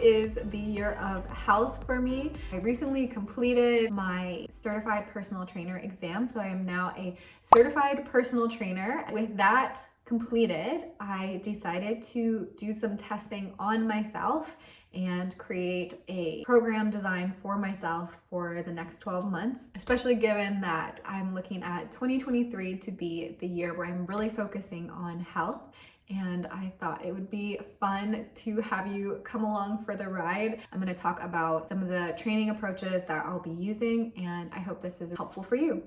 is the year of health for me. I recently completed my certified personal trainer exam, so I am now a certified personal trainer. With that completed, I decided to do some testing on myself and create a program design for myself for the next 12 months, especially given that I'm looking at 2023 to be the year where I'm really focusing on health. And I thought it would be fun to have you come along for the ride. I'm going to talk about some of the training approaches that I'll be using, and I hope this is helpful for you.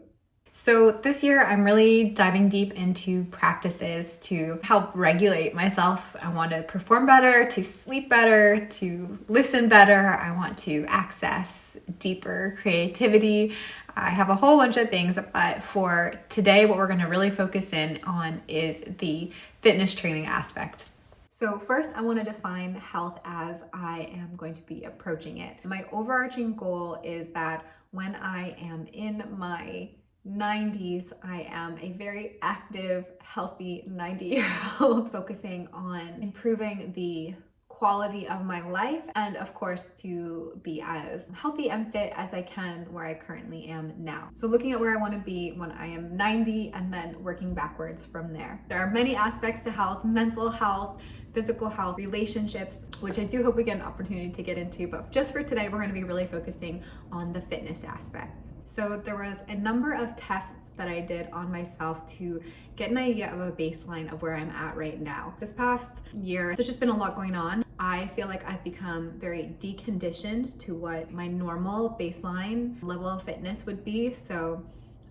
So this year, I'm really diving deep into practices to help regulate myself. I want to perform better, to sleep better, to listen better. I want to access deeper creativity. I have a whole bunch of things, but for today, what we're going to really focus in on is the fitness training aspect. So first, I want to define health as I am going to be approaching it. My overarching goal is that when I am in my 90s, I am a very active, healthy 90-year-old focusing on improving the quality of my life and of course to be as healthy and fit as I can where I currently am now. So looking at where I want to be when I am 90 and then working backwards from there. There are many aspects to health: mental health, physical health, relationships, which I do hope we get an opportunity to get into, but just for today, we're going to be really focusing on the fitness aspect. So there was a number of tests that I did on myself to get an idea of a baseline of where I'm at right now. This past year, there's just been a lot going on. I feel like I've become very deconditioned to what my normal baseline level of fitness would be. So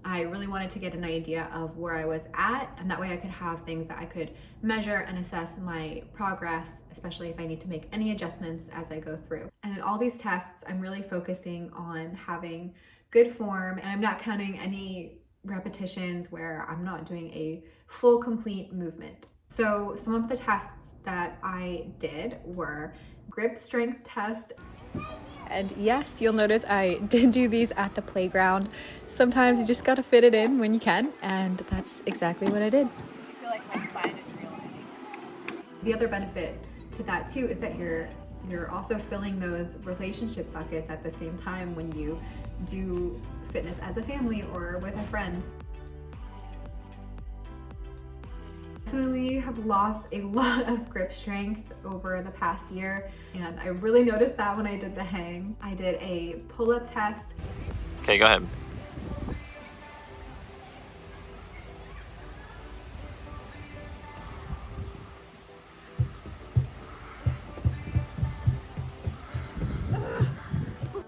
I really wanted to get an idea of where I was at, and that way I could have things that I could measure and assess my progress, especially if I need to make any adjustments as I go through. And in all these tests, I'm really focusing on having good form, and I'm not counting any repetitions where I'm not doing a full complete movement. So some of the tests that I did were grip strength test. And yes, you'll notice I did do these at the playground. Sometimes you just gotta fit it in when you can, and that's exactly what I did. I feel like my spine is really... The other benefit to that too is that you're also filling those relationship buckets at the same time when you do fitness as a family or with a friend. Definitely have lost a lot of grip strength over the past year, and I really noticed that when I did the hang. I did a pull-up test. Okay, go ahead.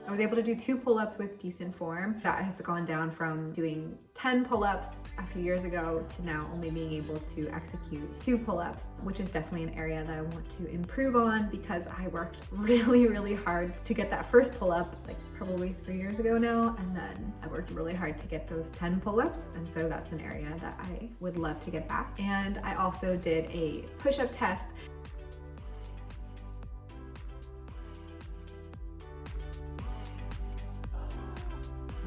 I was able to do 2 pull-ups with decent form. That has gone down from doing 10 pull-ups a few years ago to now only being able to execute 2 pull-ups, which is definitely an area that I want to improve on because I worked really hard to get that first pull-up, like probably 3 years ago now, and then I worked really hard to get those 10 pull-ups, and so that's an area that I would love to get back. And I also did a push-up test.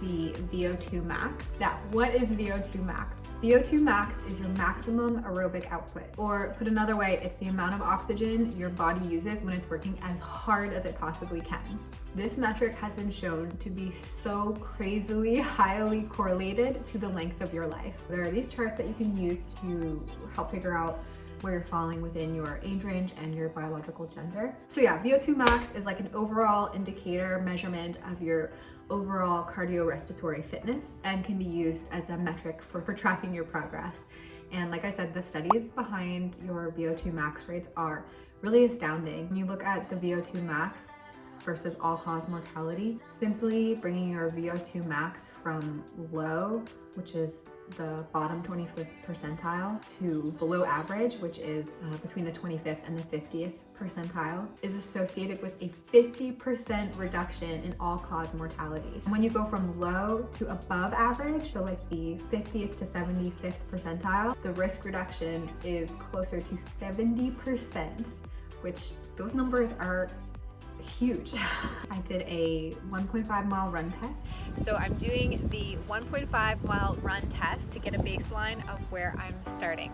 The VO2 max. What is VO2 max? VO2 max is your maximum aerobic output, or put another way, it's the amount of oxygen your body uses when it's working as hard as it possibly can. This metric has been shown to be so crazily highly correlated to the length of your life. There are these charts that you can use to help figure out where you're falling within your age range and your biological gender. So yeah, VO2 max is like an overall indicator measurement of your overall cardiorespiratory fitness and can be used as a metric for tracking your progress. And like I said, the studies behind your VO2 max rates are really astounding. When you look at the VO2 max versus all-cause mortality, simply bringing your VO2 max from low, which is the bottom 25th percentile, to below average, which is between the 25th and the 50th percentile, is associated with a 50% reduction in all-cause mortality. And when you go from low to above average, so like the 50th to 75th percentile, the risk reduction is closer to 70%, which those numbers are huge. I did a 1.5 mile run test. So I'm doing the 1.5 mile run test to get a baseline of where I'm starting.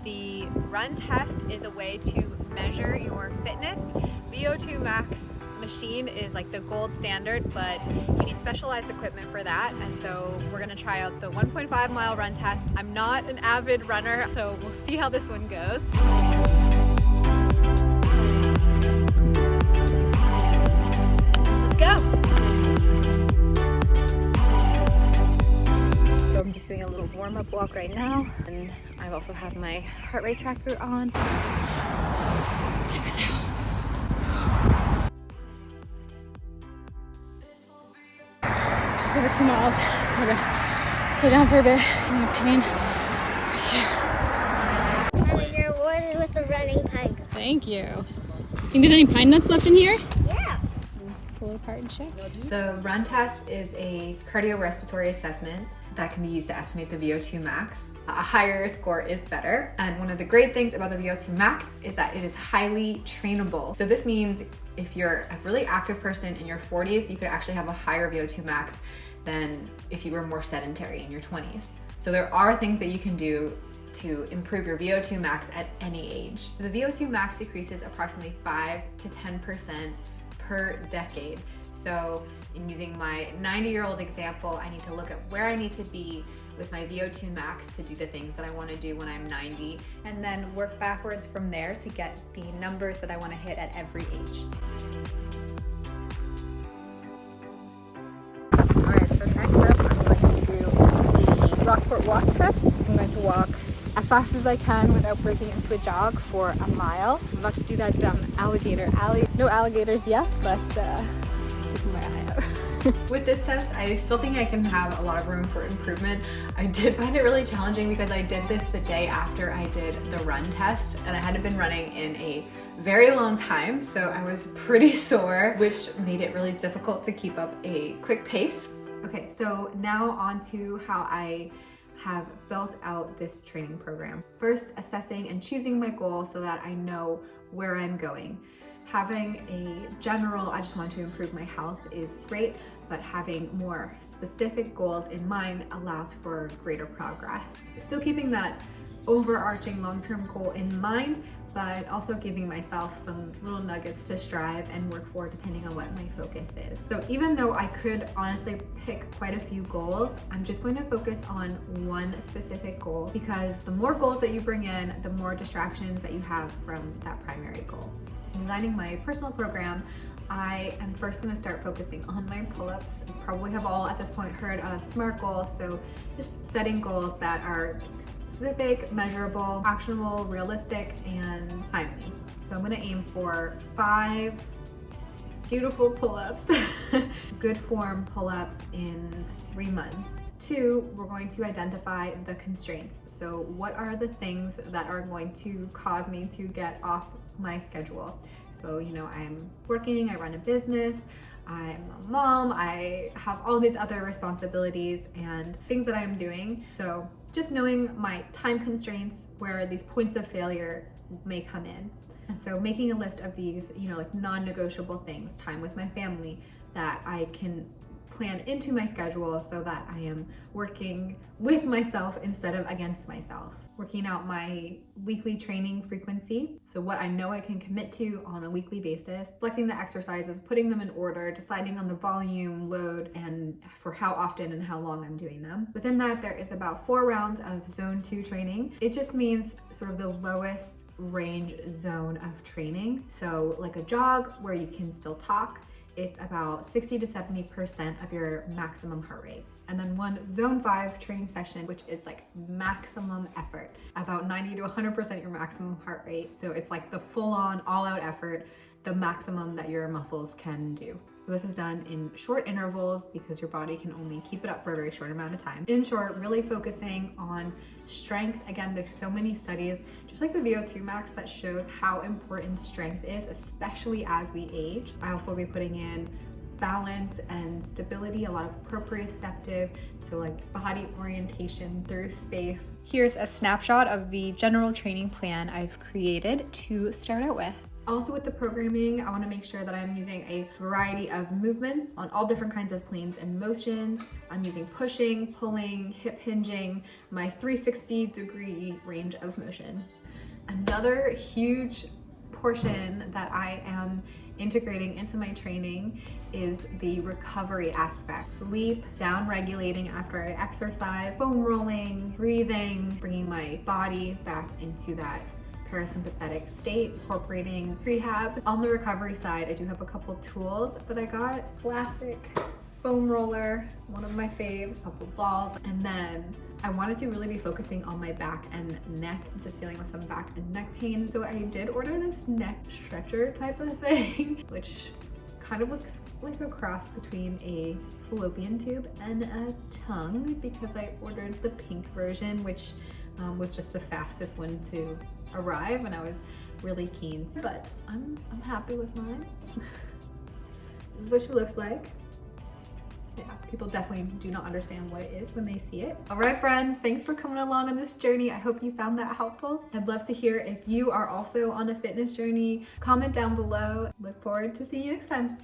The run test is a way to measure your fitness. VO2 max machine is like the gold standard, but you need specialized equipment for that. And so we're gonna try out the 1.5 mile run test. I'm not an avid runner, so we'll see how this one goes. Let's go. So I'm just doing a little warm-up walk right now, and I also have my heart rate tracker on. Check this out. Just over 2 miles, so I gotta slow down for a bit. I'm in pain right here. You're awarded with a running pine. Thank you. Think there's any pine nuts left in here? Yeah. Pull it apart and check. The run test is a cardiorespiratory assessment that can be used to estimate the VO2 max. A higher score is better. And one of the great things about the VO2 max is that it is highly trainable. So this means if you're a really active person in your 40s, you could actually have a higher VO2 max than if you were more sedentary in your 20s. So there are things that you can do to improve your VO2 max at any age. The VO2 max decreases approximately 5 to 10% per decade. So in using my 90-year-old example, I need to look at where I need to be with my VO2 max to do the things that I want to do when I'm 90, and then work backwards from there to get the numbers that I want to hit at every age. All right, so next up, I'm going to do the Rockport walk test. I'm going to walk as fast as I can without breaking into a jog for a mile. I'm about to do that down alligator alley. No alligators yet, but keeping my eye out. With this test, I still think I can have a lot of room for improvement. I did find it really challenging because I did this the day after I did the run test, and I hadn't been running in a very long time, so I was pretty sore, which made it really difficult to keep up a quick pace. Okay, so now on to how I have built out this training program. First, assessing and choosing my goal so that I know where I'm going. Having a general, I just want to improve my health is great, but having more specific goals in mind allows for greater progress. Still keeping that overarching long-term goal in mind, but also giving myself some little nuggets to strive and work for depending on what my focus is. So even though I could honestly pick quite a few goals, I'm just going to focus on one specific goal, because the more goals that you bring in, the more distractions that you have from that primary goal. Designing my personal program, I am first going to start focusing on my pull-ups. You probably have all at this point heard of SMART goals, so just setting goals that are specific, measurable, actionable, realistic, and timely. So I'm going to aim for 5 beautiful pull-ups, good form pull-ups in 3 months. 2, we're going to identify the constraints. So what are the things that are going to cause me to get off my schedule? So, you know, I'm working, I run a business, I'm a mom, I have all these other responsibilities and things that I'm doing. So just knowing my time constraints, where these points of failure may come in. And so making a list of these, you know, like non-negotiable things, time with my family, that I can plan into my schedule so that I am working with myself instead of against myself. Working out my weekly training frequency, so what I know I can commit to on a weekly basis, selecting the exercises, putting them in order, deciding on the volume, load, and for how often and how long I'm doing them. Within that, there is about 4 rounds of zone 2 training. It just means sort of the lowest range zone of training. So like a jog where you can still talk, it's about 60 to 70% of your maximum heart rate. And then one zone 5 training session, which is like maximum effort, about 90 to 100% your maximum heart rate. So it's like the full-on, all-out effort, the maximum that your muscles can do. So this is done in short intervals because your body can only keep it up for a very short amount of time. In short, really focusing on strength. Again, there's so many studies, just like the VO2 max, that shows how important strength is, especially as we age. I also will be putting in balance and stability, a lot of proprioceptive, so like body orientation through space. Here's a snapshot of the general training plan I've created to start out with. Also with the programming, I want to make sure that I'm using a variety of movements on all different kinds of planes and motions. I'm using pushing, pulling, hip hinging, my 360-degree range of motion. Another huge portion that I am integrating into my training is the recovery aspect. Sleep, down regulating after I exercise, foam rolling, breathing, bringing my body back into that parasympathetic state, incorporating rehab. On the recovery side, I do have a couple tools that I got. Classic foam roller, one of my faves, a couple balls, and then I wanted to really be focusing on my back and neck, just dealing with some back and neck pain. So I did order this neck stretcher type of thing, which kind of looks like a cross between a fallopian tube and a tongue, because I ordered the pink version, which was just the fastest one to arrive, and I was really keen. But I'm happy with mine. This is what she looks like. Yeah, people definitely do not understand what it is when they see it. All right, friends, thanks for coming along on this journey. I hope you found that helpful. I'd love to hear if you are also on a fitness journey. Comment down below. Look forward to seeing you next time.